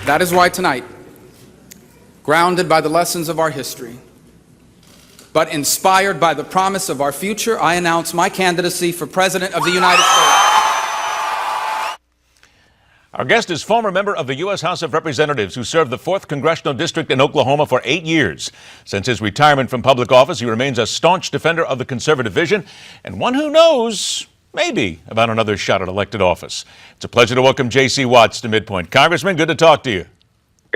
That is why tonight, grounded by the lessons of our history, but inspired by the promise of our future, I announce my candidacy for President of the United States. Our guest is former member of the U.S. House of Representatives who served the 4th Congressional District in Oklahoma for 8 years. Since his retirement from public office, he remains a staunch defender of the conservative vision and one who knows, maybe, about another shot at elected office. It's a pleasure to welcome J.C. Watts to MidPoint. Congressman, good to talk to you.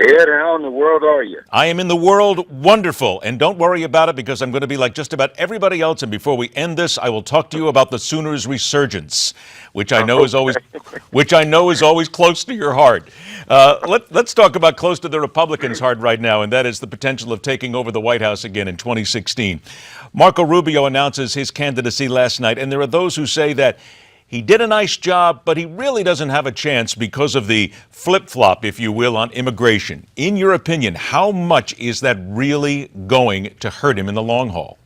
Ed, how in the world are you? I am in the world wonderful, and don't worry about it because I'm going to be like just about everybody else. And before we end this, I will talk to you about the Sooners' resurgence, which I know is always close to your heart. Let's talk about close to the Republicans' heart right now, and that is the potential of taking over the White House again in 2016. Marco Rubio announces his candidacy last night, and there are those who say that he did a nice job, but he really doesn't have a chance because of the flip-flop, if you will, on immigration. In your opinion, how much is that really going to hurt him in the long haul?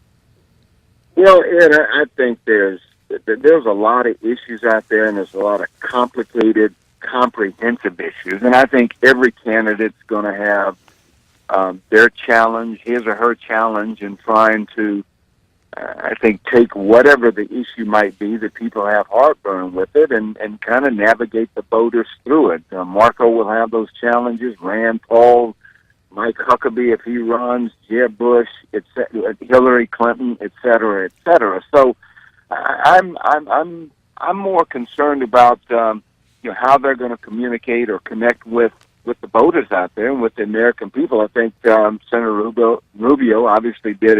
Well, Ed, I think there's a lot of issues out there, and there's a lot of complicated, comprehensive issues. And I think every candidate's going to have their challenge, his or her challenge, in trying to I think take whatever the issue might be that people have heartburn with it and kind of navigate the voters through it. Marco will have those challenges. Rand Paul, Mike Huckabee if he runs, Jeb Bush, Hillary Clinton, et cetera, et cetera. So I'm more concerned about how they're going to communicate or connect with the voters out there and with the American people. I think Senator Rubio obviously did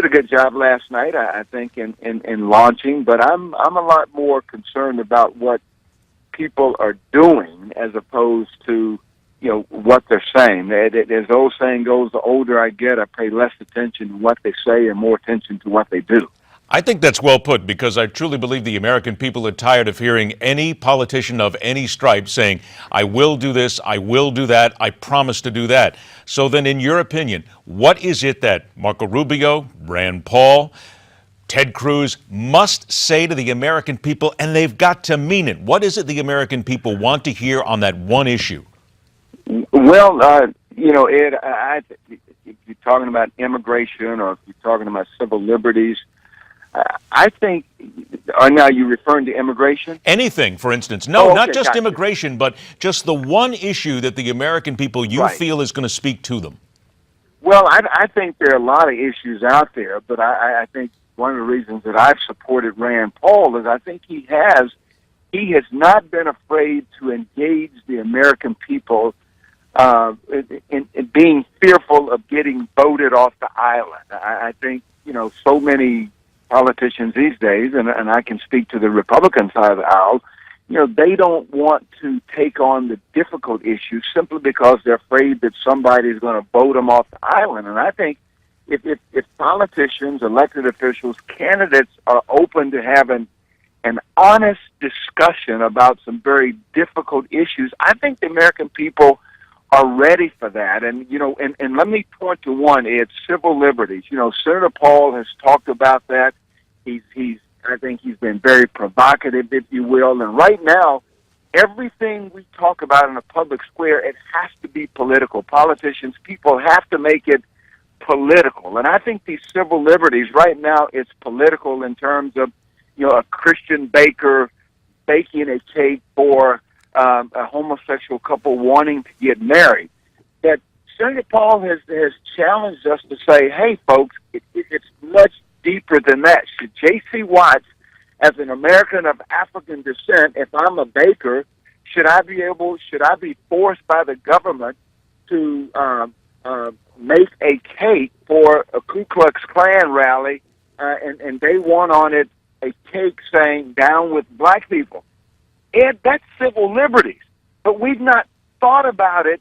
a good job last night, I think, in launching. But I'm a lot more concerned about what people are doing as opposed to what they're saying. As the old saying goes, the older I get, I pay less attention to what they say and more attention to what they do. I think that's well put, because I truly believe the American people are tired of hearing any politician of any stripe saying, I will do this, I will do that, I promise to do that. So then, in your opinion, what is it that Marco Rubio, Rand Paul, Ted Cruz must say to the American people, and they've got to mean it? What is it the American people want to hear on that one issue? Well, Ed, if you're talking about immigration or if you're talking about civil liberties, I think, now you're referring to immigration? Anything, for instance. No, okay, not just gotcha. immigration, but just the one issue that the American people feel is going to speak to them. Well, I think there are a lot of issues out there, but I think one of the reasons that I've supported Rand Paul is I think he has not been afraid to engage the American people in being fearful of getting voted off the island. I think, so many politicians these days, and I can speak to the Republican side of the aisle, they don't want to take on the difficult issues simply because they're afraid that somebody's going to vote them off the island. And I think if politicians, elected officials, candidates are open to having an honest discussion about some very difficult issues, I think the American people are ready for that. And, and let me point to one, it's civil liberties. Senator Paul has talked about that. I think he's been very provocative, if you will. And right now, everything we talk about in a public square, it has to be political. Politicians, people have to make it political. And I think these civil liberties, right now, it's political in terms of, a Christian baker baking a cake for a homosexual couple wanting to get married. That Senator Paul has challenged us to say, hey, folks, it's much deeper than that. Should J.C. Watts, as an American of African descent, if I'm a baker, should I be forced by the government to make a cake for a Ku Klux Klan rally, and they want on it a cake saying "Down with Black people"? Ed, that's civil liberties, but we've not thought about it,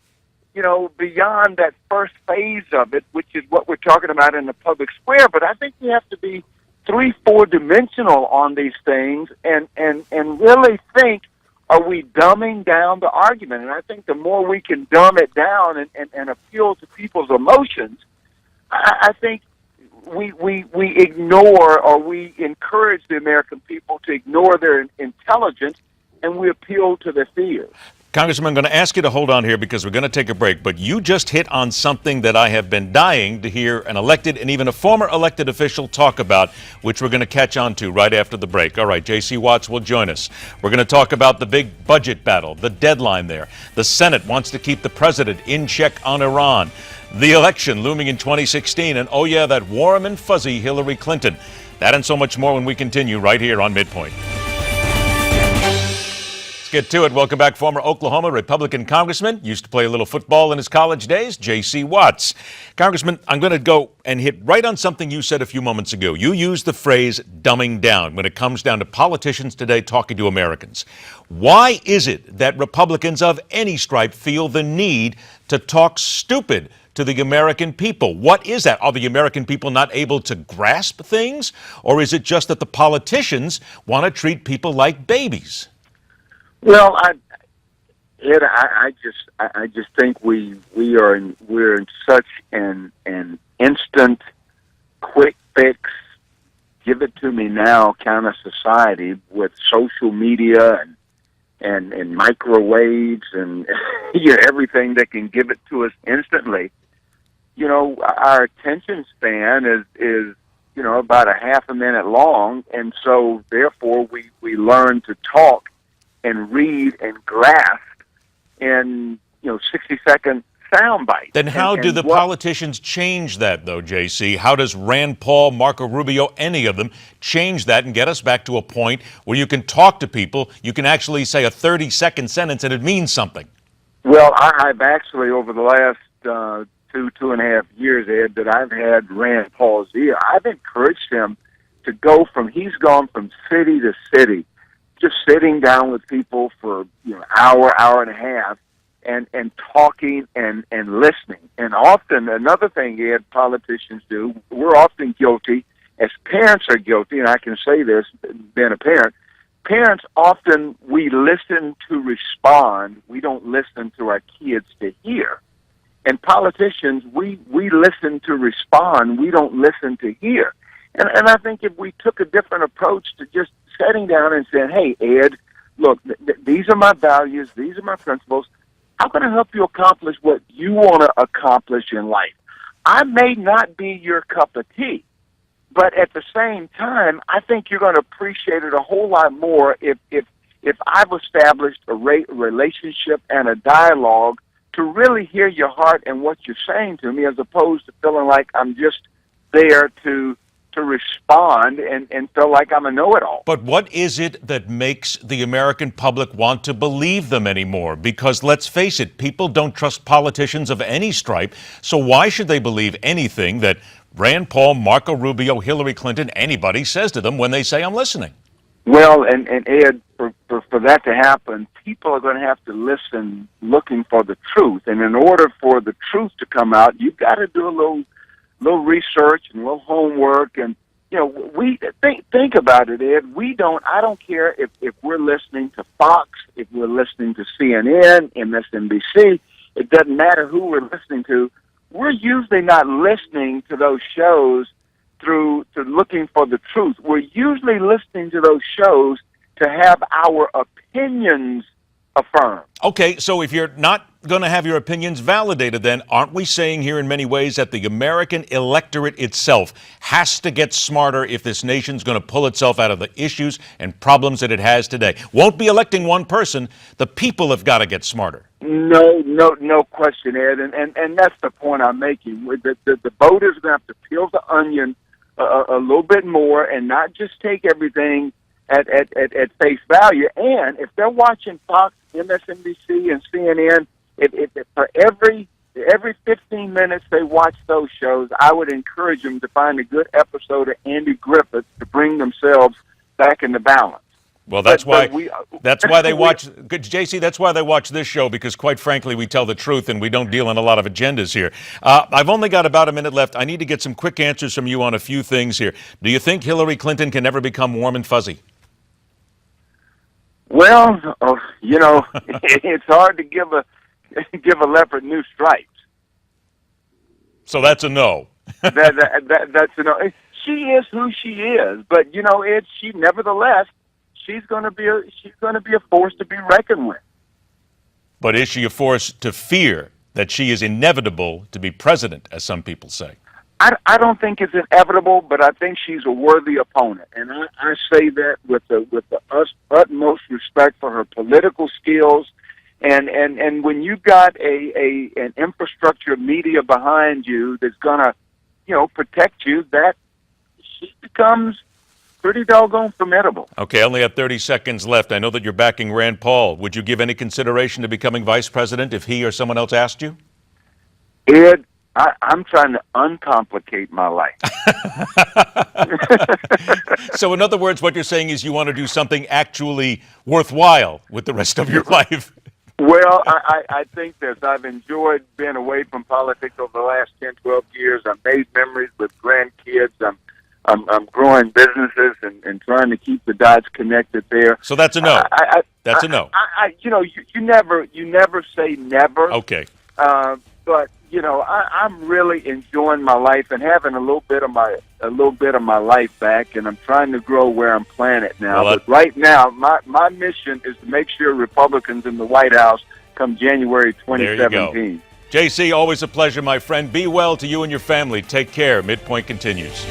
beyond that first phase of it, which is what we're talking about in the public square. But I think we have to be 3-4 dimensional on these things and really think, are we dumbing down the argument? And I think the more we can dumb it down and appeal to people's emotions, I think we ignore, or we encourage the American people to ignore their intelligence, and we appeal to their fears. Congressman, I'm going to ask you to hold on here because we're going to take a break, but you just hit on something that I have been dying to hear an elected and even a former elected official talk about, which we're going to catch on to right after the break. All right, J.C. Watts will join us. We're going to talk about the big budget battle, the deadline there. The Senate wants to keep the president in check on Iran, the election looming in 2016, and oh yeah, that warm and fuzzy Hillary Clinton. That and so much more when we continue right here on MidPoint. Get to it. Welcome back, former Oklahoma Republican Congressman. Used to play a little football in his college days, J.C. Watts. Congressman, I'm going to go and hit right on something you said a few moments ago. You used the phrase dumbing down when it comes down to politicians today talking to Americans. Why is it that Republicans of any stripe feel the need to talk stupid to the American people? What is that? Are the American people not able to grasp things? Or is it just that the politicians want to treat people like babies? Well, Ed, I just think we're in such an instant, quick fix, give it to me now kind of society with social media and microwaves and everything that can give it to us instantly. Our attention span is about a half a minute long, and so therefore we learn to talk and read and grasp in 60-second sound bites. Then how do the politicians change that, though, J.C.? How does Rand Paul, Marco Rubio, any of them change that and get us back to a point where you can talk to people, you can actually say a 30-second sentence and it means something? Well, I've actually, over the last 2.5 years, Ed, that I've had Rand Paul's ear, I've encouraged him to he's gone from city to city, just sitting down with people for hour and a half, and talking and listening. And often another thing, Ed, politicians do, we're often guilty, as parents are guilty, and I can say this being a parent. Parents often, we listen to respond. We don't listen to our kids to hear. And politicians, we listen to respond. We don't listen to hear. And I think if we took a different approach to just sitting down and saying, hey, Ed, look, these are my values, these are my principles. How can I help you accomplish what you want to accomplish in life? I may not be your cup of tea, but at the same time, I think you're going to appreciate it a whole lot more if I've established a relationship and a dialogue to really hear your heart and what you're saying to me, as opposed to feeling like I'm just there to respond and feel like I'm a know-it-all. But what is it that makes the American public want to believe them anymore? Because let's face it, people don't trust politicians of any stripe, so why should they believe anything that Rand Paul, Marco Rubio, Hillary Clinton, anybody says to them when they say, I'm listening? Well, and Ed, for that to happen, people are going to have to listen looking for the truth. And in order for the truth to come out, you've got to do a little research and a little homework, and we think about it, Ed. I don't care if we're listening to Fox, if we're listening to CNN, MSNBC. It doesn't matter who we're listening to. We're usually not listening to those shows to looking for the truth. We're usually listening to those shows to have our opinions affirmed. Okay, so if you're not going to have your opinions validated, then aren't we saying here in many ways that the American electorate itself has to get smarter if this nation's going to pull itself out of the issues and problems that it has today? Won't be electing one person. The people have got to get smarter. No question, Ed, and that's the point I'm making. The voters are going to have to peel the onion a little bit more and not just take everything at face value. And if they're watching Fox, MSNBC, and CNN, if for every 15 minutes they watch those shows, I would encourage them to find a good episode of Andy Griffith to bring themselves back into balance. Well, that's why they watch, JC, that's why they watch this show, because quite frankly, we tell the truth and we don't deal in a lot of agendas here. I've only got about a minute left. I need to get some quick answers from you on a few things here. Do you think Hillary Clinton can ever become warm and fuzzy? Well, it's hard to give a leopard new stripes. So that's a no. That's a no. She is who she is, but nevertheless, she's going to be a force to be reckoned with. But is she a force to fear that she is inevitable to be president, as some people say? I don't think it's inevitable, but I think she's a worthy opponent, and I say that with the utmost respect for her political skills, and when you got an infrastructure of media behind you that's gonna, protect you, that she becomes pretty doggone formidable. Okay, I only have 30 seconds left. I know that you're backing Rand Paul. Would you give any consideration to becoming vice president if he or someone else asked you? Ed, I'm trying to uncomplicate my life. So in other words, what you're saying is you want to do something actually worthwhile with the rest of your life. Well, I think this. I've enjoyed being away from politics over the last 10, 12 years. I've made memories with grandkids. I'm growing businesses and trying to keep the dots connected there. So that's a no. That's a no. You never say never. Okay. But I'm really enjoying my life and having a little bit of my life back, and I'm trying to grow where I'm planted now. Well, but right now, my mission is to make sure Republicans in the White House come January 2017. There you go. JC, always a pleasure, my friend. Be well to you and your family. Take care. MidPoint continues.